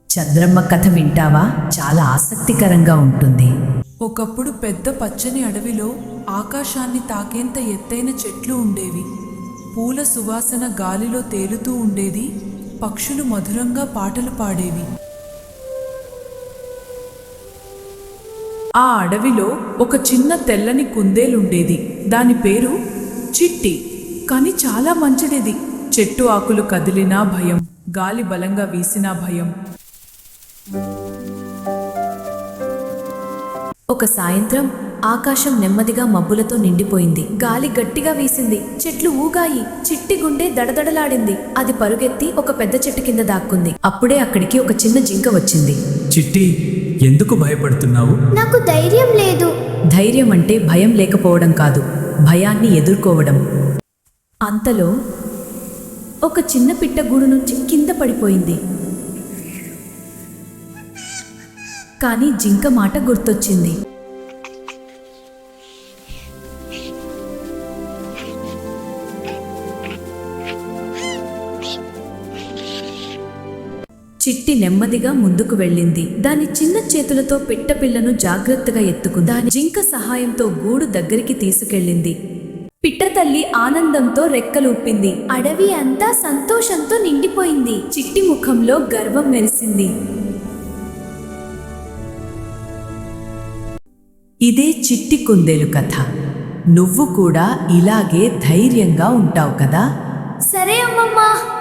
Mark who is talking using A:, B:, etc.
A: చంద్రమ్మ కథ వింటావా? చాలా ఆసక్తికరంగా ఉంటుంది.
B: ఒకప్పుడు పెద్ద పచ్చని అడవిలో ఆకాశాన్ని తాకేంత ఎత్తైన చెట్లు ఉండేవి. పూల సువాసన గాలిలో తేలుతూ ఉండేది. పక్షులు మధురంగా పాటలు పాడేవి. ఆ అడవిలో ఒక చిన్న తెల్లని కుందేలుండేది. దాని పేరు చిట్టి. కాని చాలా మంచిదిది. చెట్టు ఆకులు కదిలినా భయం, గాలి బలంగా వీసినా భయం.
C: ఒక సాయంత్రం ఆకాశం నెమ్మదిగా మబ్బులతో నిండిపోయింది. గాలి గట్టిగా వీసింది. చెట్లు ఊగాయి. చిట్టి గుండె దడదడలాడింది. అది పరుగెత్తి ఒక పెద్ద చెట్టు కింద దాక్కుంది. అప్పుడే అక్కడికి ఒక చిన్న జింక వచ్చింది.
D: చిట్టి, ఎందుకు భయపడుతున్నావు?
E: నాకు ధైర్యం లేదు.
A: ధైర్యం అంటే భయం లేకపోవడం కాదు, భయాన్ని ఎదుర్కోవడం.
C: అంతలో ఒక చిన్న పిట్ట గూడు నుంచి కింద పడిపోయింది. కానీ జింక మాట గుర్తొచ్చింది. చిట్టి నెమ్మదిగా ముందుకు వెళ్ళింది. దాని చిన్న చేతులతో పిట్టపిల్లను జాగ్రత్తగా ఎత్తుకుంది. దాని జింక సహాయంతో గూడు దగ్గరికి తీసుకెళ్ళింది. పిట్ట తల్లి ఆనందంతో రెక్కలూపింది.
E: అడవి అంతా సంతోషంతో నిండిపోయింది.
C: చిట్టి ముఖంలో గర్వం మెరిసింది.
A: ఇదే చిట్టి కుందేలు కథ. నువ్వు కూడా ఇలాగే ధైర్యంగా ఉంటావు కదా?
E: సరే అమ్మమ్మా.